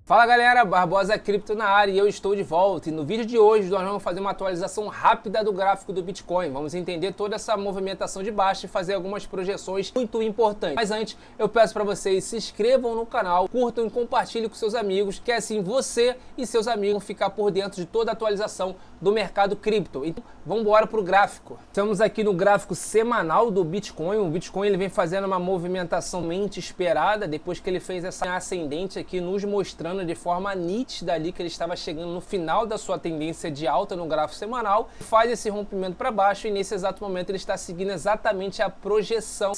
Fala galera, Barbosa Cripto na área e eu estou de volta. E no vídeo de hoje nós vamos fazer uma atualização rápida do gráfico do Bitcoin. Vamos entender toda essa movimentação de baixa e fazer algumas projeções muito importantes. Mas antes eu peço para vocês se inscrevam no canal, curtam e compartilhem com seus amigos, que assim você e seus amigos vão ficar por dentro de toda a atualização do mercado cripto. Então vamos embora para o gráfico. Estamos aqui no gráfico semanal do Bitcoin. O Bitcoin ele vem fazendo uma movimentação mente esperada depois que ele fez essa ascendente aqui, nos mostrando de forma nítida ali que ele estava chegando no final da sua tendência de alta no gráfico semanal, faz esse rompimento para baixo e nesse exato momento ele está seguindo exatamente a projeção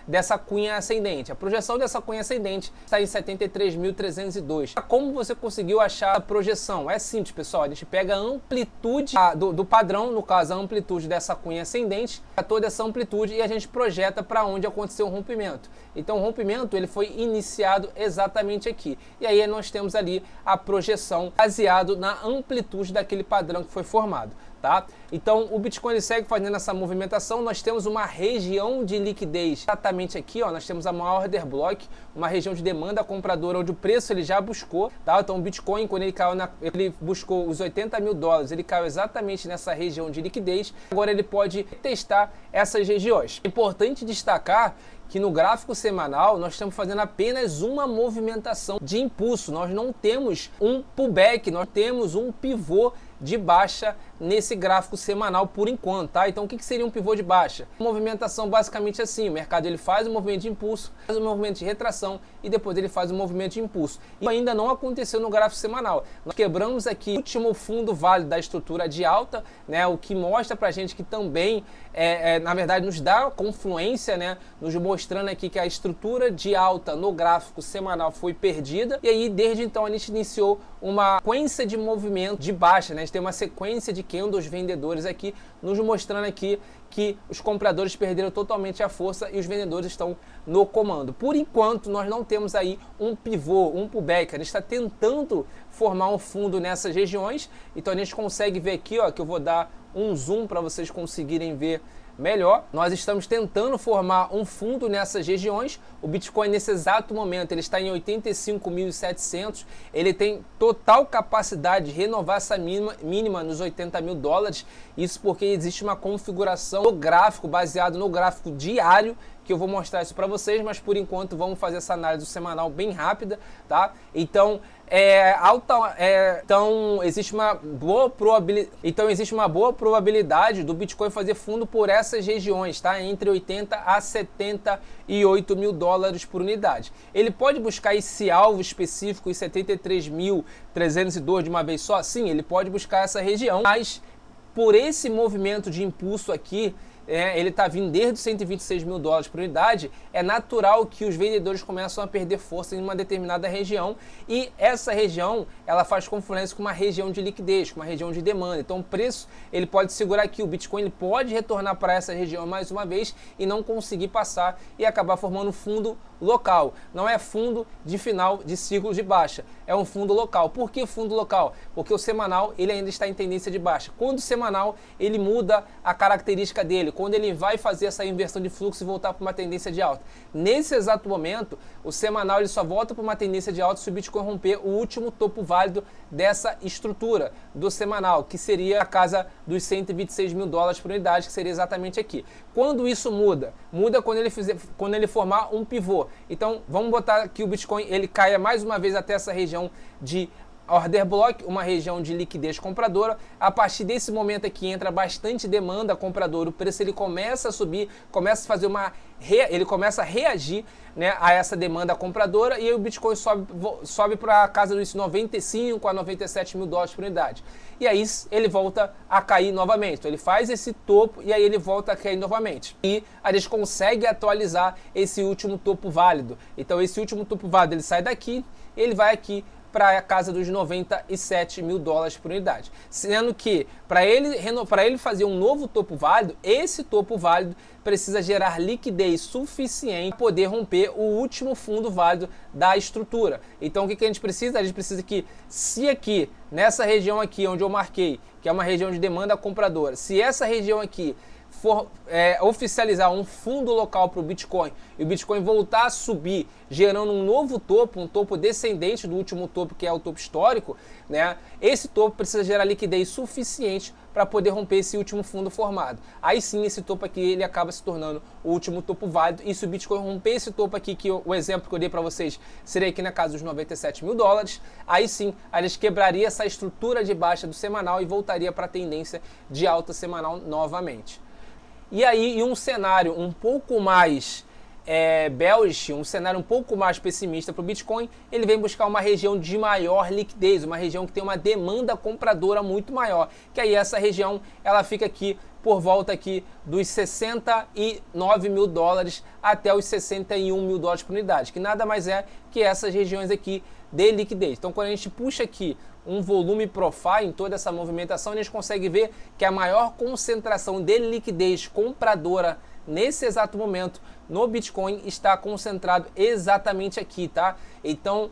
dessa cunha ascendente. A projeção dessa cunha ascendente está em 73.302. Como você conseguiu achar a projeção? É simples, pessoal. A gente pega a amplitude do padrão, no caso a amplitude dessa cunha ascendente, toda essa amplitude, e a gente projeta para onde aconteceu o rompimento. Então o rompimento ele foi iniciado exatamente aqui. E aí nós temos ali a projeção baseado na amplitude daquele padrão que foi formado, tá? Então o Bitcoin ele segue fazendo essa movimentação. Nós temos uma região de liquidez exatamente aqui, ó. Nós temos a maior order block, uma região de demanda compradora onde o preço ele já buscou, tá? Então o Bitcoin, quando ele caiu ele buscou os 80 mil dólares, ele caiu exatamente nessa região de liquidez. Agora ele pode testar essas regiões. É importante destacar que no gráfico semanal nós estamos fazendo apenas uma movimentação de impulso. Nós não temos um pullback, nós temos um pivô de baixa nesse gráfico semanal por enquanto, tá? Então o que seria um pivô de baixa? Uma movimentação basicamente assim, o mercado ele faz um movimento de impulso, faz um movimento de retração e depois ele faz um movimento de impulso. E ainda não aconteceu no gráfico semanal. Nós quebramos aqui o último fundo válido da estrutura de alta, né? O que mostra pra gente que também, na verdade, nos dá confluência, né? Nos mostrando aqui que a estrutura de alta no gráfico semanal foi perdida. E aí, desde então, a gente iniciou uma sequência de movimento de baixa, né? A gente tem uma sequência de candles vendedores aqui, nos mostrando aqui que os compradores perderam totalmente a força e os vendedores estão no comando. Por enquanto, nós não temos aí um pivô, um pullback. A gente está tentando formar um fundo nessas regiões. Então a gente consegue ver aqui, ó, que eu vou dar um zoom para vocês conseguirem ver melhor. Nós estamos tentando formar um fundo nessas regiões. O Bitcoin nesse exato momento ele está em 85.700. Ele tem total capacidade de renovar essa mínima nos 80 mil dólares. Isso porque existe uma configuração do gráfico baseado no gráfico diário, que eu vou mostrar isso para vocês, mas por enquanto vamos fazer essa análise semanal bem rápida, tá? Então existe uma boa probabilidade do Bitcoin fazer fundo por essas regiões, tá? Entre 80 a 78 mil dólares por unidade. Ele pode buscar esse alvo específico em 73.302 de uma vez só? Sim, ele pode buscar essa região, mas por esse movimento de impulso aqui, ele está vindo desde os 126 mil dólares por unidade, é natural que os vendedores começam a perder força em uma determinada região, e essa região ela faz confluência com uma região de liquidez, com uma região de demanda. Então o preço ele pode segurar aqui, o Bitcoin ele pode retornar para essa região mais uma vez e não conseguir passar e acabar formando fundo local. Não é fundo de final de ciclo de baixa, é um fundo local. Por que fundo local? Porque o semanal ele ainda está em tendência de baixa. Quando o semanal ele muda a característica dele, quando ele vai fazer essa inversão de fluxo e voltar para uma tendência de alta. Nesse exato momento, o semanal ele só volta para uma tendência de alta se o Bitcoin romper o último topo válido dessa estrutura do semanal, que seria a casa dos 126 mil dólares por unidade, que seria exatamente aqui. Quando isso muda? Muda quando ele formar um pivô. Então, vamos botar que o Bitcoin ele caia mais uma vez até essa região de order block, uma região de liquidez compradora. A partir desse momento aqui entra bastante demanda compradora, o preço ele começa a subir, começa a fazer ele começa a reagir, né, a essa demanda compradora, e aí o Bitcoin sobe para a casa dos 95 a 97 mil dólares por unidade. E aí ele volta a cair novamente. Então ele faz esse topo e aí ele volta a cair novamente. E a gente consegue atualizar esse último topo válido. Então esse último topo válido ele sai daqui, ele vai aqui para a casa dos 97 mil dólares por unidade. Sendo que para ele fazer um novo topo válido, esse topo válido precisa gerar liquidez suficiente para poder romper o último fundo válido da estrutura. Então o que a gente precisa? A gente precisa que, se aqui, nessa região aqui onde eu marquei, que é uma região de demanda compradora, se essa região aqui oficializar um fundo local para o Bitcoin e o Bitcoin voltar a subir, gerando um novo topo, um topo descendente do último topo, que é o topo histórico, né? Esse topo precisa gerar liquidez suficiente para poder romper esse último fundo formado. Aí sim, esse topo aqui ele acaba se tornando o último topo válido. E se o Bitcoin romper esse topo aqui, que o exemplo que eu dei para vocês seria aqui na casa dos 97 mil dólares, aí sim, a gente quebraria essa estrutura de baixa do semanal e voltaria para a tendência de alta semanal novamente. E aí, em um cenário um pouco mais bearish, um cenário um pouco mais pessimista para o Bitcoin, ele vem buscar uma região de maior liquidez, uma região que tem uma demanda compradora muito maior, que aí essa região ela fica aqui por volta aqui dos 69 mil dólares até os 61 mil dólares por unidade, que nada mais é que essas regiões aqui de liquidez. Então, quando a gente puxa aqui um volume profile em toda essa movimentação, a gente consegue ver que a maior concentração de liquidez compradora nesse exato momento no Bitcoin está concentrado exatamente aqui, tá? Então,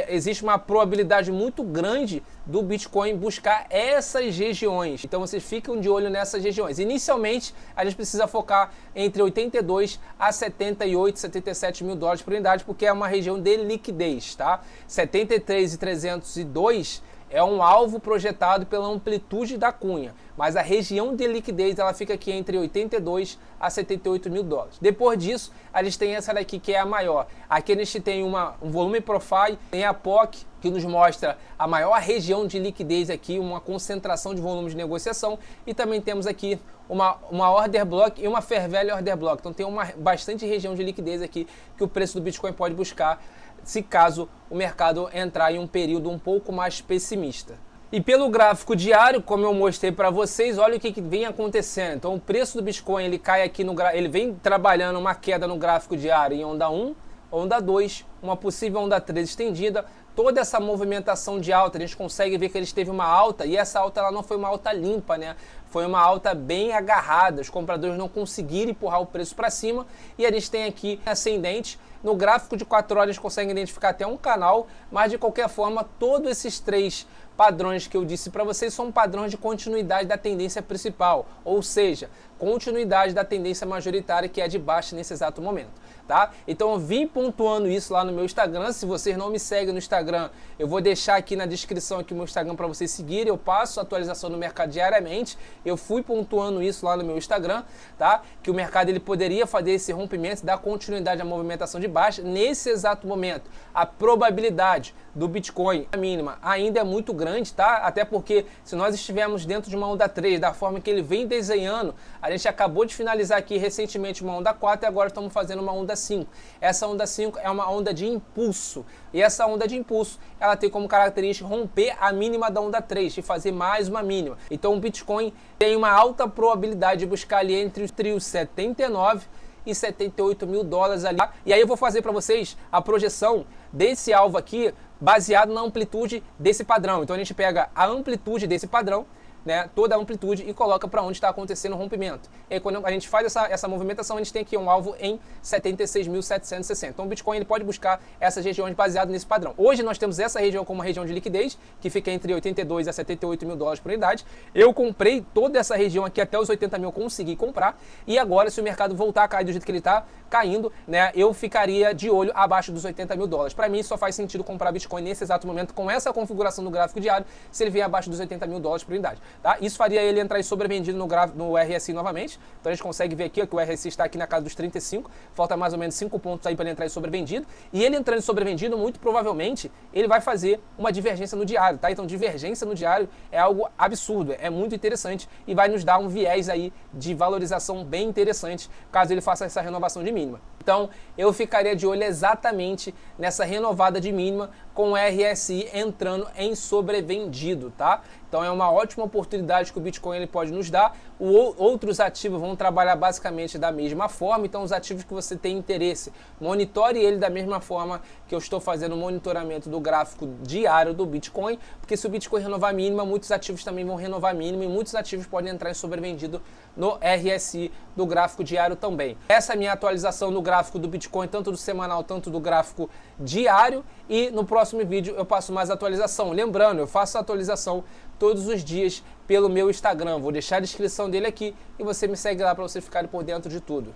existe uma probabilidade muito grande do Bitcoin buscar essas regiões. Então vocês ficam de olho nessas regiões. Inicialmente, a gente precisa focar entre 82 a 78, 77 mil dólares por unidade, porque é uma região de liquidez, tá? 73.302 é um alvo projetado pela amplitude da cunha, mas a região de liquidez ela fica aqui entre 82 a 78 mil dólares. Depois disso, a gente tem essa daqui que é a maior. Aqui a gente tem um volume profile, tem a POC, que nos mostra a maior região de liquidez aqui, uma concentração de volume de negociação, e também temos aqui uma order block e uma fair value order block. Então tem bastante região de liquidez aqui que o preço do Bitcoin pode buscar, se caso o mercado entrar em um período um pouco mais pessimista. E pelo gráfico diário, como eu mostrei para vocês, olha o que vem acontecendo. Então o preço do Bitcoin ele cai aqui ele vem trabalhando uma queda no gráfico diário em onda 1, onda 2, uma possível onda 3 estendida. Toda essa movimentação de alta, a gente consegue ver que ele teve uma alta, e essa alta ela não foi uma alta limpa, né? Foi uma alta bem agarrada, os compradores não conseguiram empurrar o preço para cima, e a gente tem aqui ascendente. No gráfico de 4 horas a gente consegue identificar até um canal, mas de qualquer forma, todos esses três padrões que eu disse para vocês são padrões de continuidade da tendência principal, ou seja, continuidade da tendência majoritária que é de baixa nesse exato momento, tá? Então eu vim pontuando isso lá no meu Instagram. Se vocês não me seguem no Instagram, eu vou deixar aqui na descrição aqui o meu Instagram para vocês seguirem. Eu passo atualização no mercado diariamente. Eu fui pontuando isso lá no meu Instagram, tá? Que o mercado ele poderia fazer esse rompimento, dar continuidade à movimentação de baixa. Nesse exato momento, a probabilidade do Bitcoin, a mínima, ainda é muito grande, tá? Até porque se nós estivermos dentro de uma onda 3, da forma que ele vem desenhando, a gente acabou de finalizar aqui recentemente uma onda 4 e agora estamos fazendo uma onda 5. Essa onda 5 é uma onda de impulso. E essa onda de impulso, ela tem como característica romper a mínima da onda 3 e fazer mais uma mínima. Então o Bitcoin tem uma alta probabilidade de buscar ali entre os 79 e 78 mil dólares ali. E aí eu vou fazer para vocês a projeção desse alvo aqui baseado na amplitude desse padrão. Então a gente pega a amplitude desse padrão, né, toda a amplitude, e coloca para onde está acontecendo o rompimento. E aí, quando a gente faz essa movimentação, a gente tem aqui um alvo em 76.760. Então o Bitcoin ele pode buscar essas regiões baseado nesse padrão. Hoje nós temos essa região como uma região de liquidez, que fica entre 82 a 78 mil dólares por unidade. Eu comprei toda essa região aqui até os 80 mil, consegui comprar, e agora se o mercado voltar a cair do jeito que ele está caindo, né, eu ficaria de olho abaixo dos 80 mil dólares. Para mim só faz sentido comprar Bitcoin nesse exato momento com essa configuração do gráfico diário, se ele vier abaixo dos 80 mil dólares por unidade. Tá? Isso faria ele entrar em sobrevendido no RSI novamente. Então a gente consegue ver aqui que o RSI está aqui na casa dos 35, falta mais ou menos 5 pontos aí para ele entrar em sobrevendido, e ele entrando em sobrevendido, muito provavelmente ele vai fazer uma divergência no diário, tá? Então divergência no diário é algo absurdo, é muito interessante e vai nos dar um viés aí de valorização bem interessante caso ele faça essa renovação de mínima. Então eu ficaria de olho exatamente nessa renovada de mínima com o RSI entrando em sobrevendido, tá? Então é uma ótima oportunidade que o Bitcoin ele pode nos dar. Outros ativos vão trabalhar basicamente da mesma forma. Então os ativos que você tem interesse, monitore ele da mesma forma que eu estou fazendo o monitoramento do gráfico diário do Bitcoin, porque se o Bitcoin renovar a mínima, muitos ativos também vão renovar a mínima e muitos ativos podem entrar em sobrevendido no RSI do gráfico diário também. Essa é a minha atualização no gráfico do Bitcoin, tanto do semanal, tanto do gráfico diário, e no próximo vídeo eu passo mais atualização. Lembrando, eu faço atualização todos os dias pelo meu Instagram. Vou deixar a descrição dele aqui e você me segue lá para você ficar por dentro de tudo.